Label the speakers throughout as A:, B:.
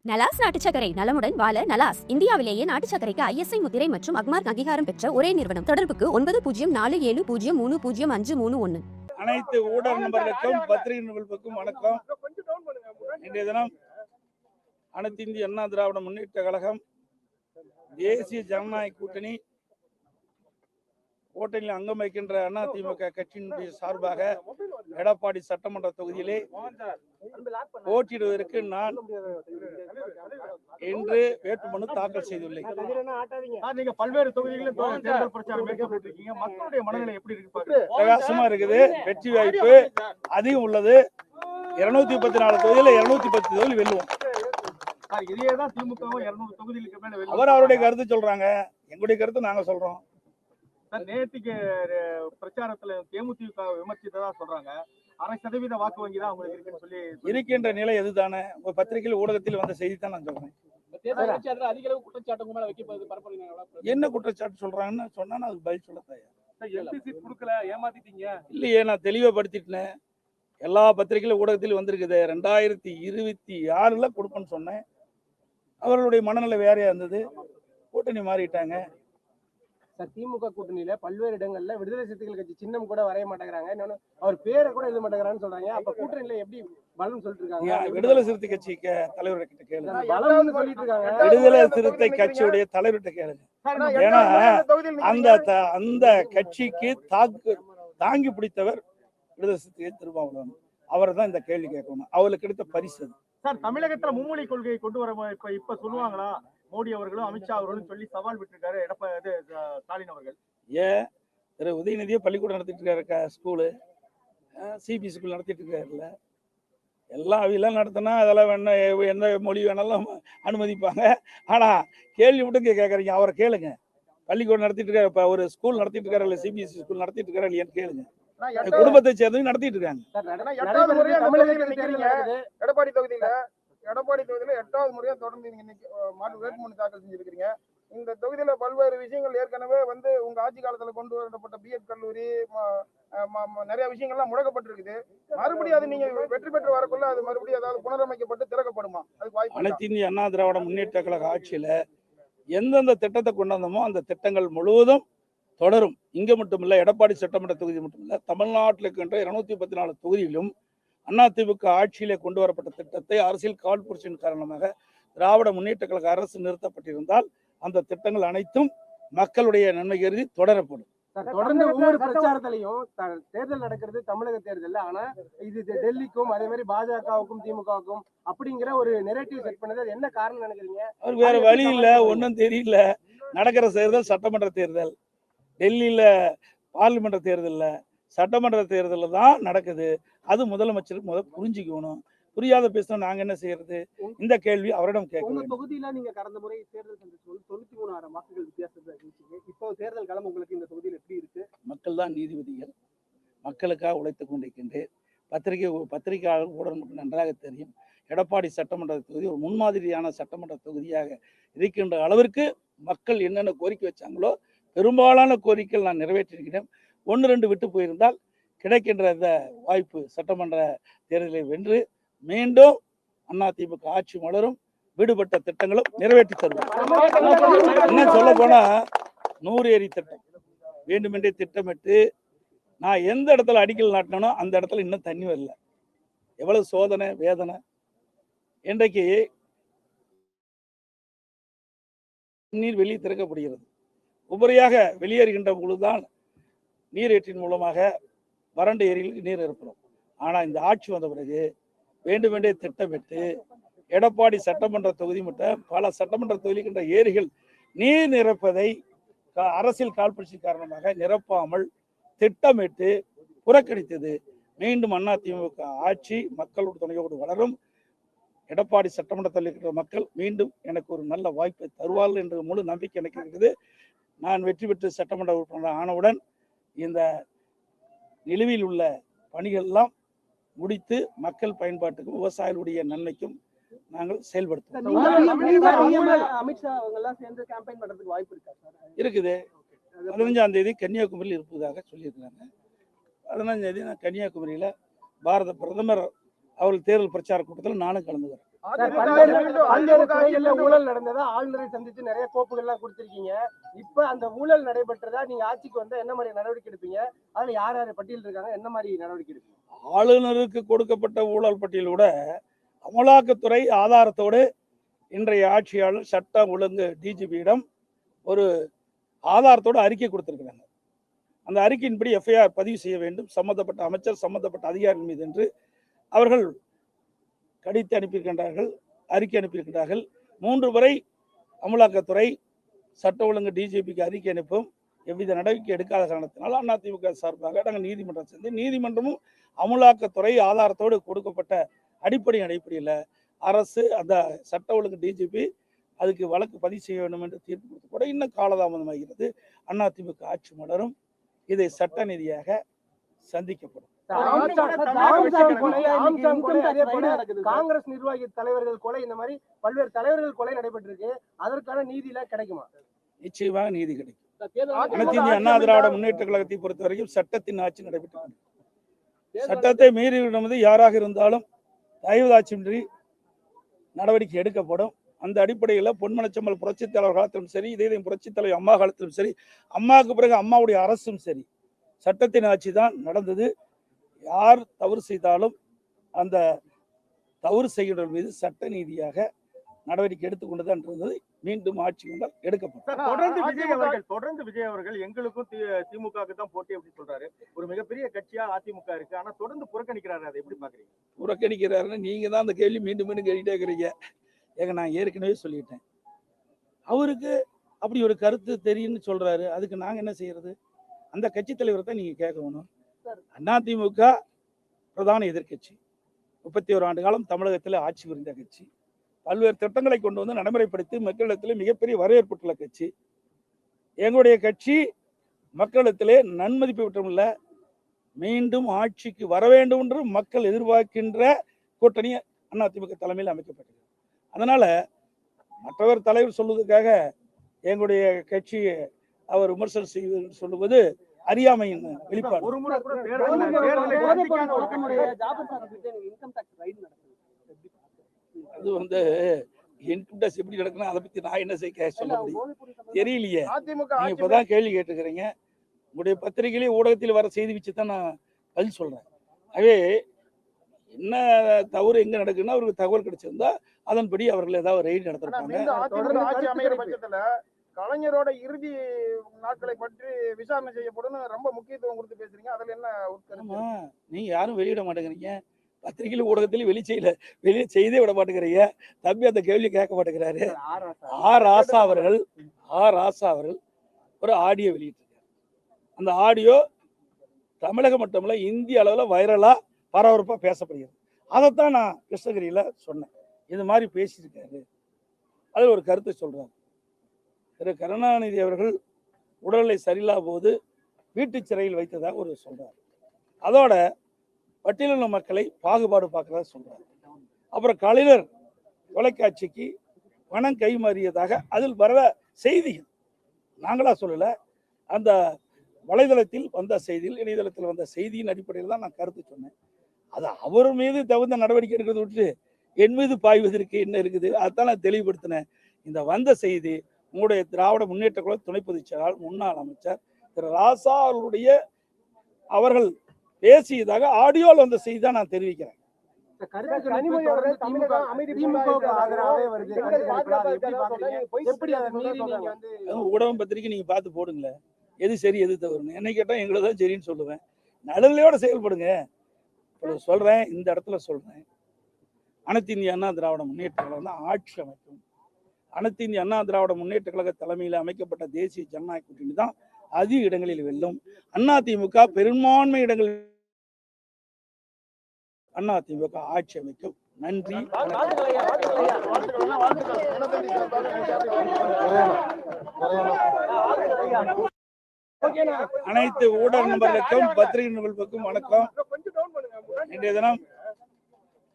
A: நலாஸ் நாட்டு சர்க்கரை நலமுடன் வாழ நலாஸ் இந்தியாவிலேயே நாட்டு சர்க்கரைக்கு ISI முத்திரை மற்றும் அக்மார்க் அங்கீகாரம் பெற்ற ஒரே நிறுவனம். தொடர்புக்கு 9047053531.
B: அனைத்து ஊடக நண்பர்களுக்கும் பத்திரிகை நண்பர்களுக்கும் வணக்கம். இன்றைய தினம் அனைத்து இந்திய அண்ணா திராவிட முன்னேற்ற கழகம் தேசிய ஜனநாயக கூட்டணியில் அங்கம் வைக்கின்ற அதிமுக கட்சியினுடைய சார்பாக எடப்பாடி சட்டமன்ற தொகுதியிலே போட்டியிடுவதற்கு நான் இன்று வேட்புமனு தாக்கல் செய்துள்ளேன்.
C: பல்வேறு தொகுதிகளில் தேர்தல் பிரச்சாரம் மேற்கொண்டிருக்கீங்க. மக்களுடைய மனநிலை எப்படி இருக்கு?
B: பிரகாசமா இருக்குது. வெற்றி வாய்ப்பு அதிகம் உள்ளது. 234 தொகுதியில 210 தொகுதி வெல்லுவோம்.
C: இதேதான் திமுகவும் 200 தொகுதிகளுக்கு மேல வெல்லும்.
B: அவர் அவருடைய கருத்து சொல்றாங்க, எங்களுடைய கருத்து நாங்க சொல்றோம்.
C: நேற்றுக்கு பிரச்சாரத்துல தேமுதிக விமர்சித்ததா சொல்றாங்க. 1% வாக்கு வங்கி தான் உங்களுக்கு இருக்குன்னு சொல்லி
B: இருக்கின்ற நிலை எதுதானே ஒரு பத்திரிகையில் ஊடகத்தில் வந்த செய்தி தான் நான் சொல்றேன். என்ன குற்றச்சாட்டு சொல்றாங்கன்னு சொன்னா அதுக்கு பதில் சொல்ல தயார்.
C: ஏமாத்திட்டீங்க
B: இல்லையே, நான் தெளிவுபடுத்திட்டேன். எல்லா பத்திரிகையில ஊடகத்தில் வந்திருக்குது. 2026 கொடுப்பேன்னு சொன்னேன். அவர்களுடைய மனநிலை வேறையா இருந்தது. கூட்டணி மாறிட்டாங்க.
D: திமுக கூட்டணியில பல்வேறு இடங்கள்ல விடுதலை சிறுத்தைகள் கட்சி சின்னம் கூட வரைய மாட்டேங்கிறாங்க. இன்னொன்னு அவர் பேரை கூட எழுத மாட்டேங்கிறான்னு சொல்றாங்க. அப்ப கூட்டணியில எப்படி பலம் சொல்லிட்டு இருக்காங்க?
B: விடுதலை சிறுத்தை கட்சி தலைவர்கிட்ட கேளுங்க.
D: பலம்னு சொல்லிட்டு இருக்காங்க.
B: விடுதலை சிறுத்தை கட்சியுடைய தலைவர்கிட்ட கேளுங்க. ஏன்னா அந்த கட்சிக்கு தாங்கி பிடித்தவர் விடுதலை சிறுத்தை திருமாவளவன். அவர் தான் இந்த கேள்வி கேட்கணும். அவர்களுக்கு கிடைத்த பரிசு.
C: சார், தமிழகத்துல மும்மொழி கொள்கையை கொண்டு வர இப்ப சொல்லுவாங்களா? மோடி அவர்களும் அமித்ஷா அவர்களும் சொல்லி சவால் விட்டுருக்காரு ஸ்டாலின் அவர்கள்.
B: திரு உதயநிதியை பள்ளிக்கூடம் நடத்திட்டு இருக்காரு, ஸ்கூலு சிபி ஸ்கூல் நடத்திட்டு இருக்காருல்ல. எல்லாம் அவையெல்லாம் நடத்தினா அதெல்லாம் வேணா எந்த மொழி வேணாலும் அனுமதிப்பாங்க. ஆனா கேள்வி விட்டு கேட்கறீங்க. அவரை கேளுங்க. பள்ளிக்கூடம் நடத்திட்டு இருக்காரு, இப்ப ஒரு ஸ்கூல் நடத்திட்டு இருக்காரு இல்ல, சிபிஎஸ்சி ஸ்கூல் நடத்திட்டு இருக்காரு இல்லையான்னு கேளுங்க. குடும்பத்தை சேர்ந்து நடத்திட்டு இருக்காங்க.
E: எடப்பாடி தொகுதியில 8வது முறையா தொடர்ந்து வேட்புமனு தாக்கல் செஞ்சிருக்கீங்க. இந்த தொகுதியில பல்வேறு விஷயங்கள் ஏற்கனவே உங்க ஆட்சி காலத்துல கொண்டு வரப்பட்ட பிஎட் கல்லூரி நிறைய விஷயங்கள்லாம் முடக்கப்பட்டிருக்குது. மறுபடியும் அது நீங்க வெற்றி பெற்று வரக்குள்ள அது மறுபடியும் ஏதாவது புனரமைக்கப்பட்டு திறக்கப்படுமா? அதுக்கு வாய்ப்பு.
B: அனைத்து இந்திய அண்ணா திராவிட முன்னேற்ற கழக ஆட்சியில எந்தெந்த திட்டத்தை கொண்டு வந்தோமோ அந்த திட்டங்கள் முழுவதும் தொடரும். இங்க மட்டுமில்ல, எடப்பாடி சட்டமன்ற தொகுதி மட்டுமில்ல, தமிழ்நாட்டில் இருக்கின்ற 214 தொகுதியிலும் அதிமுக ஆட்சியிலே கொண்டு வரப்பட்ட திட்டத்தை அரசியல் காழ்ப்புணர்ச்சியின் காரணமாக திராவிட முன்னேற்ற கழக அரசு நிறுத்தப்பட்டிருந்தால் அந்த திட்டங்கள் அனைத்தும் மக்களுடைய நன்மை கருதி தொடரப்படும்.
D: தொடர்ந்து ஒவ்வொரு பிரச்சாரத்திலையும் தேர்தல் நடக்கிறது தமிழக தேர்தல். ஆனா இது டெல்லிக்கும் அதே மாதிரி பாஜகவுக்கும் திமுகவுக்கும் அப்படிங்கிற ஒரு நெரேட்டிவ் செட் பண்ணது என்ன காரணம் நினைக்கிறீங்க?
B: அவர் வேற வழி இல்ல, ஒன்னும் தெரியல. நடக்கிற தேர்தல் சட்டமன்ற தேர்தல், டெல்லியில பார்லிமெண்ட் தேர்தல்ல சட்டமன்ற தேர்தலில் தான் நடக்குது. அது முதலமைச்சருக்கு புரிஞ்சுக்கணும். புரியாத பேசினா நாங்க என்ன செய்யறது? இந்த கேள்வி அவரிடம் கேட்கணும்.
D: தொகுதியில நீங்க கடந்த முறை தேர்தல் 93,000 வாக்குகள் வித்தியாசத்தை இருந்துச்சு. இப்போ தேர்தல் களம் உங்களுக்கு இந்த தொகுதியில் எப்படி இருக்கு?
B: மக்கள் தான் நீதிபதிகள். மக்களுக்காக உழைத்துக் கொண்டிருக்கின்றேன். பத்திரிகையாளர் ஊடகம் நன்றாக தெரியும். எடப்பாடி சட்டமன்ற தொகுதி ஒரு முன்மாதிரியான சட்டமன்ற தொகுதியாக இருக்கின்ற அளவிற்கு மக்கள் என்னென்ன கோரிக்கை வச்சாங்களோ பெரும்பாலான கோரிக்கைகள் நான் நிறைவேற்றிருக்கிறேன். 1-2 விட்டு போயிருந்தால் கிடைக்கின்ற இந்த வாய்ப்பு சட்டமன்ற தேர்தலை வென்று மீண்டும் அதிமுக ஆட்சி மலரும். விடுபட்ட திட்டங்களும் நிறைவேற்றி தருவோம். என்ன சொல்ல போனா 100 ஏரி திட்டம் வேண்டுமென்றே திட்டமிட்டு நான் எந்த இடத்துல அடிக்கல் நாட்டினோ அந்த இடத்துல இன்னும் தண்ணி வரல. எவ்வளவு சோதனை வேதனை. இன்றைக்கு நீர் வெளியே திறக்கப்படுகிறது. உபரியாக வெளியேறுகின்ற பொழுதுதான் நீரேற்றின் மூலமாக வறண்ட ஏரிகளுக்கு நீர் ஏற்படும். ஆனா இந்த ஆட்சி வந்த பிறகு வேண்டுமென்றே திட்டமிட்டு எடப்பாடி சட்டமன்ற தொகுதி மட்டும் பல சட்டமன்ற தொகுதிக்கின்ற ஏரிகள் நீர் நிரப்பதை அரசியல் காழ்ப்புணர்ச்சி காரணமாக நிரப்பாமல் திட்டமிட்டு புறக்கணித்தது. மீண்டும் அதிமுக ஆட்சி மக்களோட துணையோடு வளரும். எடப்பாடி சட்டமன்ற தொகுதிக்கின்ற மக்கள் மீண்டும் எனக்கு ஒரு நல்ல வாய்ப்பை தருவார்கள் என்ற முழு நம்பிக்கை எனக்கு இருக்குது. நான் வெற்றி பெற்று சட்டமன்ற உறுப்பினர் ஆனவுடன் இந்த நிலுவையில் உள்ள பணிகள் எல்லாம் முடித்து மக்கள் பயன்பாட்டுக்கும் விவசாயிகளுடைய நன்மைக்கும் நாங்கள் செயல்படுத்துவோம். இருக்குது. 15ஆம் தேதி கன்னியாகுமரியில் இருப்பதாக சொல்லியிருக்கிறாங்க. 15ஆம் தேதி நான் கன்னியாகுமரியில பாரத பிரதமர் அவர்கள் தேர்தல் பிரச்சார கூட்டத்தில் நானும் கலந்துக்கிறேன்.
D: பல்வேறு துறைகள்ல ஊழல் நடந்ததா ஆளுநரை சந்திச்சு நிறைய கோப்புகள் எல்லாம் கொடுத்திருக்கீங்க. இப்ப அந்த ஊழல் நடைபெற்றதா நீங்க ஆட்சிக்கு வந்தா என்ன மாதிரி நடவடிக்கை எடுப்பீங்க? அதுல யார் யார் பட்டியல் இருக்காங்க, என்ன மாதிரி நடவடிக்கை எடுப்பீங்க?
B: ஆளுநருக்கு கொடுக்கப்பட்ட ஊழல் பட்டியலோட அமலாக்கத்துறை ஆதாரத்தோடு இன்றைய ஆட்சியாளர் சட்டம் ஒழுங்கு டிஜிபியிடம் ஒரு ஆதாரத்தோடு அறிக்கை கொடுத்திருக்கிறாங்க. அந்த அறிக்கையின்படி எஃப்ஐஆர் பதிவு செய்ய வேண்டும் சம்பந்தப்பட்ட அமைச்சர் சம்பந்தப்பட்ட அதிகாரிகள் மீது என்று அவர்கள் கடித்து அனுப்பியிருக்கின்றார்கள், அறிக்கை அனுப்பியிருக்கிறார்கள். 3 முறை அமலாக்கத்துறை சட்ட ஒழுங்கு டிஜிபிக்கு அறிக்கை அனுப்பும் எவ்வித நடவடிக்கை எடுக்காத காரணத்தினால் அதிமுக சார்பாக நாங்கள் நீதிமன்றம் சென்று நீதிமன்றமும் அமலாக்கத்துறை ஆதாரத்தோடு கொடுக்கப்பட்ட அடிப்படையில் அரசு அந்த சட்ட ஒழுங்கு டிஜிபி அதுக்கு வழக்கு பதிவு செய்ய வேண்டும் என்று தீர்ப்பு கொடுத்து கூட இன்னும் காலதாமதமாகிறது. அதிமுக ஆட்சி மலரும், இதை சட்ட ரீதியாக சந்திக்கப்படும்.
D: காங்கிரஸ் நிர்வாகி தலைவர்கள் கொலை, இந்த மாதிரி பல்வேறு தலைவர்கள் கொலை நடைபெற்றிருக்கு. அதற்கான நீதி எல்லாம் கிடைக்குமா?
B: நிச்சயமாக நீதி கிடைக்கும். அனைத்து இந்திய அண்ணா திராவிட முன்னேற்ற கழகத்தை பொறுத்த வரைக்கும் சட்டத்தின் ஆட்சி நடைபெற்று சட்டத்தை மீறி யாராக இருந்தாலும் தயவுதாட்சியின்றி நடவடிக்கை எடுக்கப்படும். அந்த அடிப்படையில் பொன்மனச்செம்மல் புரட்சித் தலைவர் காலத்திலும் சரி, இதே புரட்சித் தலைவர் அம்மா காலத்திலும் சரி, அம்மாவுக்கு பிறகு அம்மாவுடைய அரசும் சரி, சட்டத்தின் ஆட்சி தான் நடந்தது. யார் தவறு செய்தாலும் அந்த தவறு செய்கிறவர்கள் மீது சட்ட நீதியாக நடவடிக்கை எடுத்துக்கொண்டுதான் இருந்தது. மீண்டும் ஆட்சி வந்தால் எடுக்கப்படும்.
C: தொடர்ந்து விஜய் அவர்கள் எங்களுக்கும் திமுகவுக்கு தான் போட்டி அப்படி சொல்றாரு. ஒரு மிகப்பெரிய கட்சியா அதிமுக இருக்கு, ஆனா தொடர்ந்து புறக்கணிக்கிறாரு. அதை எப்படி பாக்குறீங்க?
B: புறக்கணிக்கிறாருன்னு நீங்க தான் அந்த கேள்வி மீண்டும் மீண்டும் கேட்டுட்டே இருக்கிறீங்க. ஏங்க நான் ஏற்கனவே சொல்லிட்டேன், அவருக்கு அப்படி ஒரு கருத்து தெரியும்னு சொல்றாரு. அதுக்கு நாங்க என்ன செய்யறது? அந்த கட்சி தலைவரை தான் நீங்க கேட்கணும். அதிமுக பிரதான எதிர்கட்சி, 31 ஆண்டு காலம் தமிழகத்தில் ஆட்சி புரிந்த கட்சி, பல்வேறு திட்டங்களை கொண்டு வந்து நடைமுறைப்படுத்தி மக்களிடத்தில் மிகப்பெரிய வரவேற்புள்ள கட்சி. எங்களுடைய கட்சி மக்களிடத்திலே நன்மதிப்பு பெற்றுள்ள மீண்டும் ஆட்சிக்கு வர வேண்டும் என்று மக்கள் எதிர்பார்க்கின்ற கூட்டணி அதிமுக தலைமையில் அமைக்கப்பட்டது. அதனால மற்றவர் தலைவர் சொல்வதற்காக எங்களுடைய கட்சி அவர் விமர்சனம் செய்வது சொல்லுவது அறியாமையின் வெளிப்பாடு. அது வந்து இன்கம் டாக்ஸ் எப்படி நடக்கணும், அதை பத்தி நான் என்ன சொல்ல முடியும் தெரியலையே. நீங்க இப்பதான் கேள்வி கேட்டுக்கிறீங்க. உங்களுடைய பத்திரிகையிலே ஊடகத்தில் வர செய்தி வச்சு தான் நான் பதில் சொல்றேன். ஆகவே என்ன தவறு எங்க நடக்குன்னா அவருக்கு தகவல் கிடைச்சிருந்தா அதன்படி அவர்கள் ஏதாவது ரெய்டு நடத்திருப்பாங்க.
E: கலைஞரோட இறுதி நாட்களை பற்றி விசாரணை செய்யப்படும் ரொம்ப முக்கியத்துவம் கொடுத்து பேசுறீங்க. அதுல என்ன
B: நீங்க யாரும் வெளியிட மாட்டேங்கிறீங்க, பத்திரிகையில ஊடகத்திலும் வெளியே செய்தே விட மாட்டேங்கிறீங்க. தம்பி அந்த கேள்வி கேட்க மாட்டேங்கிறாரு. ஆர் ராசா அவர்கள் ஒரு ஆடியோ வெளியிட்டிருக்காரு. அந்த ஆடியோ தமிழகம் மட்டுமல்ல இந்திய அளவுல வைரலா பரபரப்பா பேசப்படுகிறது. அதைத்தான் நான் கிருஷ்ணகிரியில சொன்னேன். இது மாதிரி பேசியிருக்காரு, அதில் ஒரு கருத்தை சொல்றாரு. திரு கருணாநிதி அவர்கள் உடல்நிலை சரியில்லாத போது வீட்டு சிறையில் வைத்ததாக ஒரு சொல்றாரு. அதோட பட்டியலுள்ள மக்களை பாகுபாடு பார்க்கறதா சொல்றாரு. அப்புறம் கலைஞர் தொலைக்காட்சிக்கு பணம் கைமாறியதாக அதில் வர செய்திகள், நாங்களா சொல்லல, அந்த வலைதளத்தில் வந்த செய்தியில், இணையதளத்தில் வந்த செய்தியின் அடிப்படையில் தான் நான் கருத்து சொன்னேன். அது அவர் மீது தகுந்த நடவடிக்கை எடுக்கிறது விட்டு என் மீது பாய்வதற்கு என்ன இருக்குது, அதான் நான் தெளிவுபடுத்தினேன். இந்த வந்த செய்தி உங்களுடைய திராவிட முன்னேற்ற கழக துணை பொதுச் செயலாளர் முன்னாள் அமைச்சர் திரு ராசா அவர்கள் பேசியதாக ஆடியோவில் வந்த செய்தி தான் நான் தெரிவிக்கிறேன். ஊடகம் பத்திரிக்கை நீங்க பார்த்து போடுங்களேன், எது சரி எது தவறுன்னு. என்னை கேட்டா எங்களை தான் சரின்னு சொல்லுவேன். நடுநிலையோட செயல்படுங்க. சொல்றேன், இந்த இடத்துல சொல்றேன், அனைத்து இந்திய அண்ணா திராவிட முன்னேற்ற கழகம் தான் ஆட்சி அமைக்கும். அனைத்து இந்திய அண்ணா திராவிட முன்னேற்ற கழக தலைமையில் அமைக்கப்பட்ட தேசிய ஜனநாயக கூட்டணி தான் அதிக இடங்களில் வெல்லும். அதிமுக பெரும்பான்மை இடங்களில் அதிமுக ஆட்சி அமைக்கும். நன்றி. அனைத்து ஊடக நண்பர்களுக்கும் பத்திரிகை நண்பர்களுக்கும் வணக்கம். இன்றைய தினம்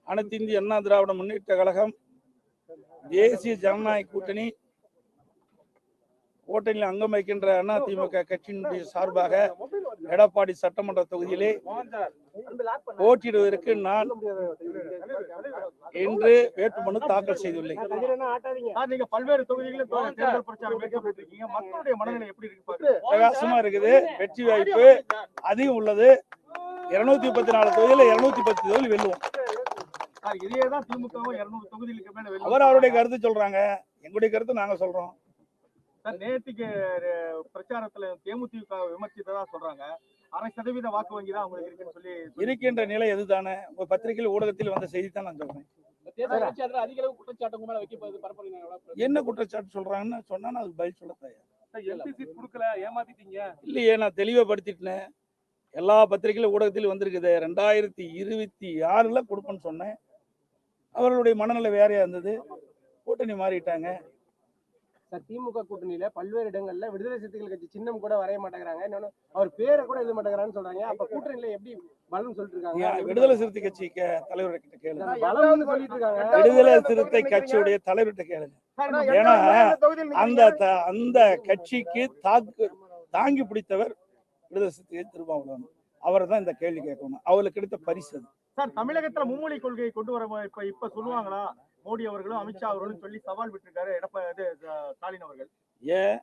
B: அனைத்து இந்திய அண்ணா திராவிட முன்னேற்ற கழகம் தேசிய ஜனநாயக கூட்டணியில் அங்கம் வைக்கின்ற அதிமுக கட்சியினுடைய சார்பாக எடப்பாடி சட்டமன்ற தொகுதியிலே போட்டியிடுவதற்கு நான் இன்று வேட்புமனு தாக்கல் செய்துள்ளேன்.
C: நீங்க பல்வேறு தொகுதிகளில் தேர்தல் பிரச்சாரம் மேற்கொண்டு இருக்கீங்க. மக்களுடைய மனநிலை எப்படி இருக்கு?
B: பிரகாசமா இருக்குது. வெற்றி வாய்ப்பு அதிகம் உள்ளது. 234 தொகுதியில 210 தொகுதி வெல்லுவோம்.
C: இதேதான் திமுகவும் 200 தொகுதிகளுக்கு மேல
B: அவர் அவருடைய கருத்து சொல்றாங்க, எங்களுடைய கருத்து நாங்க சொல்றோம்.
C: நேற்றுக்கு பிரச்சாரத்துல தேமுதிக விமர்சித்ததா சொல்றாங்க. 1% வாக்கு வங்கி தான் உங்களுக்கு இருக்குன்னு சொல்லி
B: இருக்கின்ற நிலை எதுதானே? உங்க பத்திரிகையில் ஊடகத்தில் வந்த செய்தி தான் நான் சொல்றேன். என்ன குற்றச்சாட்டு சொல்றாங்கன்னு சொன்னா அதுக்கு பதில் சொல்ல தயார். இல்லையே, நான் தெளிவுபடுத்திட்டேன். எல்லா பத்திரிகையிலும் ஊடகத்திலும் வந்திருக்குது. 2026 கொடுப்பேன்னு சொன்னேன். அவர்களுடைய மனநிலை வேறையா இருந்தது. கூட்டணி மாறிட்டாங்க.
D: திமுக கூட்டணியில பல்வேறு இடங்கள்ல விடுதலை சிறுத்தைகள் கட்சி சின்னம் கூட வரைய மாட்டேங்கிறாங்க. இன்னொன்னு அவர் பேரை கூட எழுத மாட்டேங்கிறான்னு சொல்றாங்க. அப்ப கூட்டணியில எப்படி பலம் சொல்லிட்டு இருக்காங்க?
B: விடுதலை சிறுத்தை கட்சி தலைவர்கிட்ட கேளுங்க.
D: பலம்னு சொல்லிட்டு இருக்காங்க.
B: விடுதலை சிறுத்தை கட்சியுடைய தலைவர்கிட்ட கேளுங்க. ஏன்னா அந்த கட்சிக்கு தாங்கி பிடித்தவர் விடுதலை சிறுத்தை திருமாவளவன். அவர் தான் இந்த கேள்வி கேட்கணும். அவருக்கு கிடைத்த பரிசு அது.
C: சார், தமிழகத்துல மும்மொழி கொள்கையை கொண்டு வர இப்ப சொல்லுவாங்களா மோடி அவர்களும் அமித்ஷா அவர்களும் சொல்லி சவால் விட்டுருக்காரு ஸ்டாலின் அவர்கள்?
B: ஏன்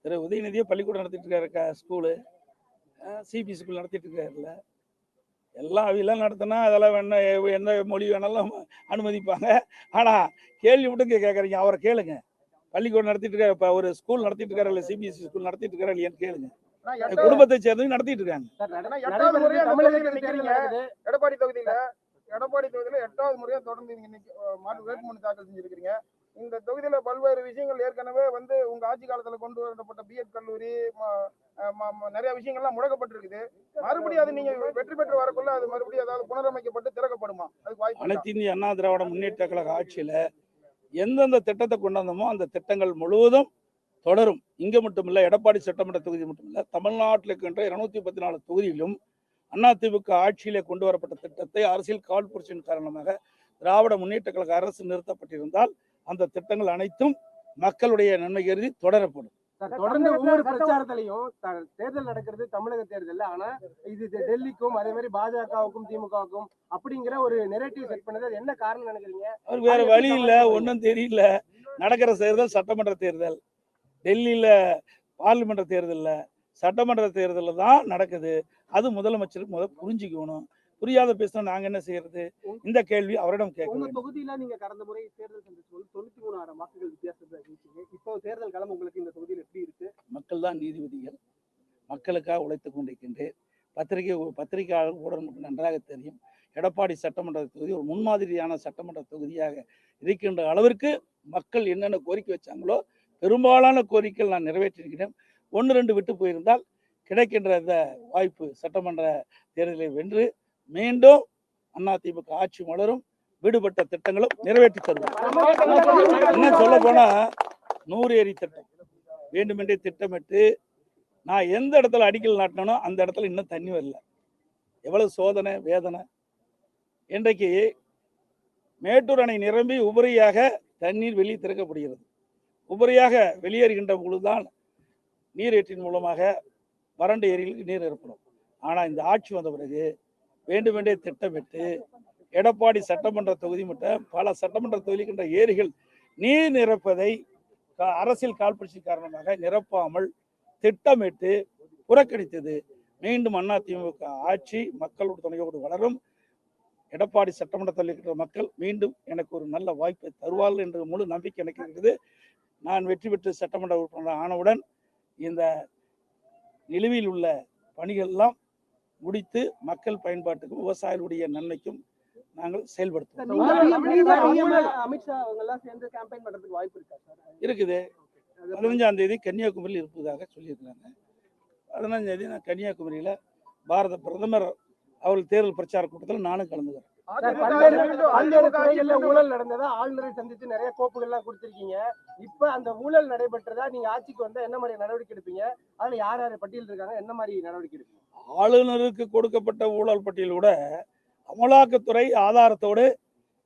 B: திரு உதயநிதியே பள்ளிக்கூடம் நடத்திட்டு இருக்காரு, ஸ்கூலு சிபிஎஸ்சி ஸ்கூல் நடத்திட்டு இருக்காருல்ல. எல்லாம் அவையெல்லாம் நடத்தினா அதெல்லாம் வேணா எந்த மொழி வேணாலும் அனுமதிப்பாங்க. ஆனா கேள்வி மட்டும் கேட்கறீங்க. அவரை கேளுங்க. பள்ளிக்கூடம் நடத்திட்டு இருக்காரு, இப்ப ஒரு ஸ்கூல் நடத்திட்டு இருக்காரு இல்ல, சிபிஎஸ்சி ஸ்கூல் நடத்திட்டு இருக்காரு இல்லையான்னு கேளுங்க. குடும்பத்தை சேர்ந்து நடத்திட்டு இருக்காங்க.
E: எடப்பாடி தொகுதியில 8வது முறையா தொடர்ந்து இன்னைக்கு வேட்புமனு தாக்கல் செஞ்சிருக்கீங்க. இந்த தொகுதியில பல்வேறு விஷயங்கள் ஏற்கனவே வந்து உங்க ஆட்சி காலத்துல கொண்டு வரப்பட்ட பிஎட் கல்லூரி நிறைய விஷயங்கள்லாம் முடக்கப்பட்டிருக்குது. மறுபடியும் அது நீங்க வெற்றி பெற்று வரக்குள்ள அது மறுபடியும் ஏதாவது புனரமைக்கப்பட்டு திறக்கப்படுமா? அதுக்கு வாய்ப்பு.
B: அனைத்து இந்திய அண்ணா திராவிட முன்னேற்ற கழக ஆட்சியில எந்தெந்த திட்டத்தை கொண்டு வந்தோமோ அந்த திட்டங்கள் முழுவதும் தொடரும். இங்க மட்டுமில்ல, எடப்பாடி சட்டமன்ற தொகுதி மட்டுமில்ல, தமிழ்நாட்டில் இருக்கின்ற 214 தொகுதியிலும் அதிமுக ஆட்சியிலே கொண்டு வரப்பட்ட திட்டத்தை அரசியல் காழ்ப்புணர்ச்சியின் காரணமாக திராவிட முன்னேற்ற கழக அரசு நிறுத்தப்பட்டிருந்தால் அந்த திட்டங்கள் அனைத்தும் மக்களுடைய நன்மை கருதி தொடரப்படும்.
D: தொடர்ந்து ஒவ்வொரு பிரச்சாரத்திலையும் தேர்தல் நடக்கிறது தமிழக தேர்தல். ஆனா இது டெல்லிக்கும் அதே மாதிரி பாஜகவுக்கும் திமுகவுக்கும் அப்படிங்கிற ஒரு நெரேட்டிவ் செட் பண்ணது என்ன காரணம் நினைக்கிறீங்க?
B: அவருக்கு வேற வழி இல்ல, ஒன்னும் தெரியல. நடக்கிற தேர்தல் சட்டமன்ற தேர்தல். டெல்லியில பார்லிமெண்ட் தேர்தல்ல சட்டமன்ற தேர்தலில் தான் நடக்குது. அது முதலமைச்சருக்கு முதல் புரிஞ்சுக்கணும். புரியாத பேசினா நாங்க என்ன செய்யறது? இந்த கேள்வி அவரிடம் கேட்கணும்.
D: தொகுதியில நீங்க கடந்த முறை தேர்தல் சந்திச்சபோது 93,000 வாக்குகள் வித்தியாசத்துல இருந்துச்சு. இப்போ தேர்தல் களம் உங்களுக்கு இந்த தொகுதியில் எப்படி இருக்கு?
B: மக்கள் தான் நீதிபதிகள். மக்களுக்காக உழைத்துக் கொண்டிருக்கின்றேன். பத்திரிகையாளர் ஊடகம் நன்றாக தெரியும். எடப்பாடி சட்டமன்ற தொகுதி ஒரு முன்மாதிரியான சட்டமன்ற தொகுதியாக இருக்கின்ற அளவிற்கு மக்கள் என்னென்ன கோரிக்கை வச்சாங்களோ பெரும்பாலான கோரிக்கைகள் நான் நிறைவேற்றியிருக்கிறேன். 1-2 விட்டு போயிருந்தால் கிடைக்கின்ற இந்த வாய்ப்பு சட்டமன்ற தேர்தலை வென்று மீண்டும் அதிமுக ஆட்சி மலரும். விடுபட்ட திட்டங்களும் நிறைவேற்றி தருவோம். இன்னும் சொல்ல போனா 100 ஏரி திட்டம் வேண்டுமென்றே திட்டமிட்டு நான் எந்த இடத்துல அடிக்கல் நாட்டினோ அந்த இடத்துல இன்னும் தண்ணி வரல. எவ்வளவு சோதனை வேதனை. இன்றைக்கு மேட்டூர் அணை நிரம்பி உபரியாக தண்ணீர் வெளியே திறக்கப்படுகிறது. உபரியாக வெளியேறுகின்ற பொழுதுதான் நீரேற்றின் மூலமாக வறண்ட ஏரிகளுக்கு நீர் ஏற்படும். ஆனால் இந்த ஆட்சி வந்த பிறகு வேண்டுமென்றே திட்டமிட்டு எடப்பாடி சட்டமன்ற தொகுதி மட்டும் பல சட்டமன்ற தொகுதிக்கின்ற ஏரிகள் நீர் நிரப்பதை அரசியல் காழ்ப்புணர்ச்சி காரணமாக நிரப்பாமல் திட்டமிட்டு புறக்கணித்தது. மீண்டும் அதிமுக ஆட்சி மக்களோட துணையோடு வளரும். எடப்பாடி சட்டமன்றத்தில் இருக்கிற மக்கள் மீண்டும் எனக்கு ஒரு நல்ல வாய்ப்பை தருவார்கள் என்ற முழு நம்பிக்கை எனக்கு இருக்குது. நான் வெற்றி பெற்று சட்டமன்ற உறுப்பினர் ஆனவுடன் இந்த நிலுவையில் உள்ள பணிகள் எல்லாம் முடித்து மக்கள் பயன்பாட்டுக்கும் விவசாயிகளுடைய நன்மைக்கும் நாங்கள் செயல்படுத்துவோம்.
D: அமித்ஷா அவங்க எல்லாம் சேர்ந்து கேம்பெயின் பண்றதுக்கு வாய்ப்பு இருக்கா சார்?
B: இருக்குது. 15ஆம் தேதி கன்னியாகுமரியில் இருப்பதாக சொல்லியிருக்கிறாங்க. 15ஆம் தேதி நான் கன்னியாகுமரியில பாரத பிரதமர் அவர்கள் தேர்தல் பிரச்சார கூட்டத்தில் நானும் கலந்துக்கிறேன்.
D: ஊழல் நடந்ததா ஆளுநரை சந்தித்து நிறைய கோப்புகள் எல்லாம் கொடுத்திருக்கீங்க. இப்ப அந்த ஊழல் நடைபெற்றதா நீங்க ஆட்சிக்கு வந்தா என்ன மாதிரி நடவடிக்கை எடுப்பீங்க? அதுல யார் யார் பட்டியல் இருக்காங்க, என்ன மாதிரி நடவடிக்கை எடுப்பீங்க?
B: ஆளுநருக்கு கொடுக்கப்பட்ட ஊழல் பட்டியலோட அமலாக்கத்துறை ஆதாரத்தோடு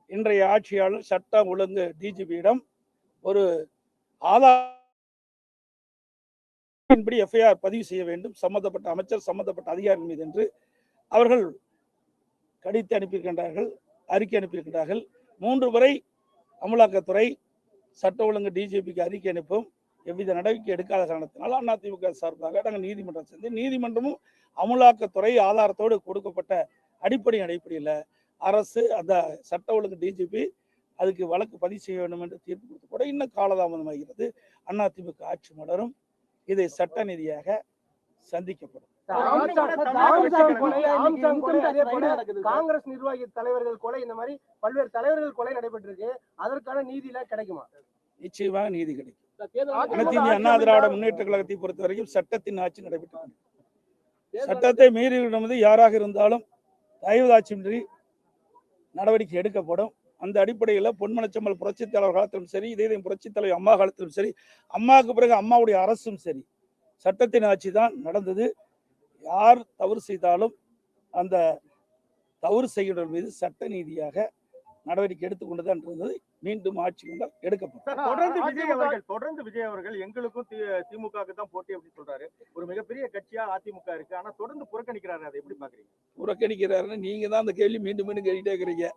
B: இன்றைய ஆட்சியாளர் சட்டம் ஒழுங்கு டிஜிபியிடம் ஒரு ஆதார படி எஃப்ஐஆர் பதிவு செய்ய வேண்டும் சம்பந்தப்பட்ட அமைச்சர் சம்பந்தப்பட்ட அதிகாரிகள் மீது என்று அவர்கள் கடித்து அனுப்பியிருக்கின்றார்கள், அறிக்கை அனுப்பியிருக்கின்றார்கள். 3 முறை அமலாக்கத்துறை சட்ட ஒழுங்கு டிஜிபிக்கு அறிக்கை அனுப்பும் எவ்வித நடவடிக்கை எடுக்காத காரணத்தினால் அதிமுக சார்பாக நாங்கள் நீதிமன்றம் சென்று நீதிமன்றமும் அமலாக்கத்துறை ஆதாரத்தோடு கொடுக்கப்பட்ட அடிப்படையில் அரசு அந்த சட்ட ஒழுங்கு டிஜிபி அதுக்கு வழக்கு பதிவு செய்ய வேண்டும் என்று தீர்ப்பு கொடுத்து கூட இன்னும் காலதாமதமாகிறது. அதிமுக ஆட்சி மலரும், இதை சட்ட ரீதியாக சந்திக்கப்படும்.
D: காங்கிரஸ் நிர்வாகி தலைவர்கள் கொலை, இந்த மாதிரி பல்வேறு தலைவர்கள் கொலை நடைபெற்றிருக்கு. அதற்கான நீதி எல்லாம் கிடைக்குமா?
B: நிச்சயமாக நீதி கிடைக்கும். அனைத்து இந்திய அண்ணா திராவிட முன்னேற்ற கழகத்தை பொறுத்த வரைக்கும் சட்டத்தின் ஆட்சி நடைபெற்று சட்டத்தை மீறி யாராக இருந்தாலும் தயவுதாட்சியின்றி நடவடிக்கை எடுக்கப்படும். அந்த அடிப்படையில் பொன்மனச்செம்மல் புரட்சித் தலைவர் காலத்திலும் சரி, இதே புரட்சித் தலைவர் அம்மா காலத்திலும் சரி, அம்மாவுக்கு பிறகு அம்மாவுடைய அரசும் சரி, சட்டத்தின் ஆட்சி தான் நடந்தது. யார் தவறு செய்தாலும் அந்த தவறு செய்கிறவர்கள் மீது சட்ட நீதியாக நடவடிக்கை எடுத்துக்கொண்டுதான் இருந்தது. மீண்டும் ஆட்சி வந்தால் எடுக்கப்படும்.
C: தொடர்ந்து விஜய் அவர்கள் எங்களுக்கும் திமுகவுக்கு தான் போட்டி அப்படி சொல்றாரு. ஒரு மிகப்பெரிய கட்சியா அதிமுக இருக்கு, ஆனா தொடர்ந்து புறக்கணிக்கிறாரு. அதை எப்படி பாக்குறீங்க?
B: புறக்கணிக்கிறாருன்னு நீங்க தான் அந்த கேள்வி மீண்டும் மீண்டும் கேட்டுட்டே இருக்கிறீங்க.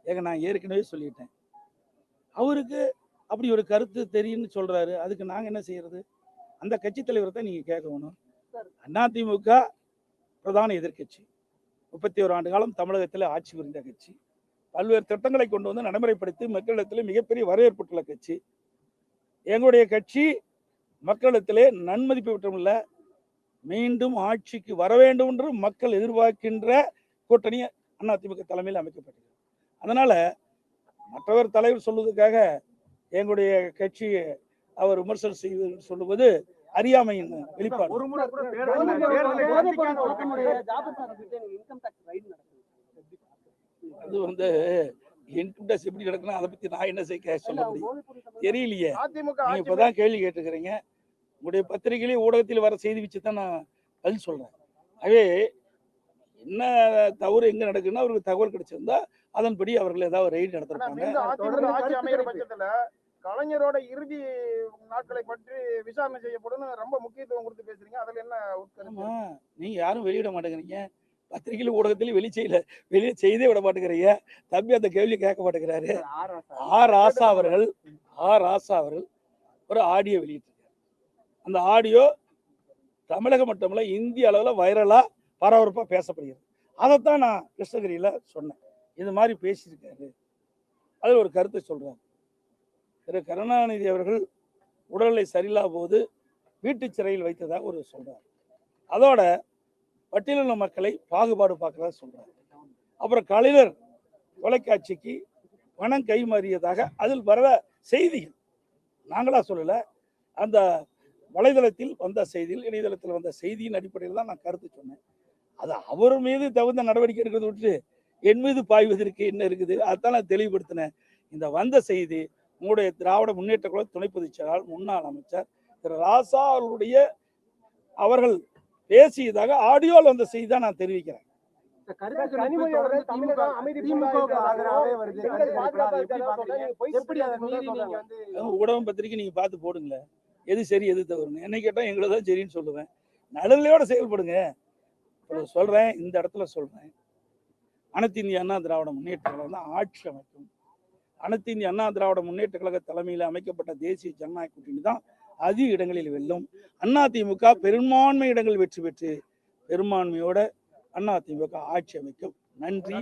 B: ஏங்க, நான் ஏற்கனவே சொல்லிட்டேன், அவருக்கு அப்படி ஒரு கருத்து தெரியும்னு சொல்றாரு. அதுக்கு நாங்க என்ன செய்யறது? அந்த கட்சி தலைவரை தான் நீங்க கேட்கணும். அதிமுக பிரதான எதிர்கட்சி, 31 ஆண்டு காலம் தமிழகத்தில் ஆட்சி புரிந்த கட்சி, பல்வேறு திட்டங்களை கொண்டு வந்து நடைமுறைப்படுத்தி மக்களிடத்திலே மிகப்பெரிய வரவேற்புள்ள கட்சி. எங்களுடைய கட்சி மக்களிடத்திலே நன்மதிப்பு பெற்றமில்ல, மீண்டும் ஆட்சிக்கு வர வேண்டும் என்று மக்கள் எதிர்பார்க்கின்ற கூட்டணி அதிமுக தலைமையில் அமைக்கப்பட்டது. அதனால மற்றவர் தலைவர் சொல்வதற்காக எங்களுடைய கட்சி அவர் விமர்சனம் செய்வது சொல்லுவது அறியாமையின் வெளிப்பாடு. அது இன்கம் டாக்ஸ் எப்படி நடக்கணும், அதை பத்தி நான் என்ன சொல்ல முடியும் தெரியலையே. நீங்க இப்பதான் கேள்வி கேட்டுக்கிறீங்க. உங்களுடைய பத்திரிகையிலே ஊடகத்தில் வர செய்தி வச்சு தான் நான் பதில் சொல்றேன். ஆகவே என்ன தவறு எங்க நடக்குன்னா அவருக்கு தகவல் கிடைச்சிருந்தா அதன்படி அவர்கள் ஏதாவது ரெய்டு நடத்திருப்பாங்க.
E: கலைஞரோட இறுதி நாட்களை பற்றி விசாரணை செய்யப்படும் ரொம்ப முக்கியத்துவம் கொடுத்து பேசுறீங்க. அதுல என்ன உட்கருத்து?
B: நீங்க யாரும் வெளியிட மாட்டேங்கிறீங்க, பத்திரிகையில ஊடகத்திலும் வெளியே செய்தே விட மாட்டேங்கிறீங்க. தம்பி அந்த கேள்வி கேட்க மாட்டேங்கிறாரு. ஆர் ராசா அவர்கள் ஒரு ஆடியோ வெளியிட்டிருக்காரு. அந்த ஆடியோ தமிழகம் மட்டுமல்ல இந்திய அளவில் வைரலா பரபரப்பா பேசப்படுகிறது. அதைத்தான் நான் கிருஷ்ணகிரியில சொன்னேன். இது மாதிரி பேசியிருக்காரு, அது ஒரு கருத்தை சொல்றாரு. திரு கருணாநிதி அவர்கள் உடல்நிலை சரியில்லாத போது வீட்டு சிறையில் வைத்ததாக ஒரு சொல்றாரு. அதோட பட்டியலின மக்களை பாகுபாடு பார்க்கறதா சொல்றாரு. அப்புறம் கலைஞர் தொலைக்காட்சிக்கு பணம் கைமாறியதாக அதில் வர செய்திகள், நாங்களா சொல்லல, அந்த வலைதளத்தில் வந்த செய்தியில், இணையதளத்தில் வந்த செய்தியின் அடிப்படையில் தான் நான் கருத்து சொன்னேன். அது அவர் மீது தகுந்த நடவடிக்கை எடுக்கிறத விட்டு என் மீது பாய்வதற்கு என்ன இருக்குது, அதான் நான் தெளிவுபடுத்தினேன். இந்த வந்த செய்தி உங்களுடைய திராவிட முன்னேற்ற கழக துணை பொதுச் செயலாளர் முன்னாள் அமைச்சர் திரு ராசா அவர்கள் பேசியதாக ஆடியோவில் வந்த செய்தி தான் நான் தெரிவிக்கிறேன். ஊடகம் பத்திரிக்கை நீங்க பார்த்து போடுங்களேன், எது சரி எது தவறுன்னு. என்னை கேட்டா எங்களை தான் சரின்னு சொல்லுவேன். நடுநிலையோட செயல்படுங்க. சொல்றேன், இந்த இடத்துல சொல்றேன், அனைத்து இந்திய அண்ணா திராவிட முன்னேற்ற கழகம் தான் ஆட்சி அமைக்கும். அனைத்து இந்திய அண்ணா திராவிட முன்னேற்ற கழக தலைமையில் அமைக்கப்பட்ட தேசிய ஜனநாயக கூட்டணி தான் அதிக இடங்களில் வெல்லும். அதிமுக பெரும்பான்மை இடங்கள் வெற்றி பெற்று பெரும்பான்மையோட அதிமுக ஆட்சி அமைக்கும். நன்றி.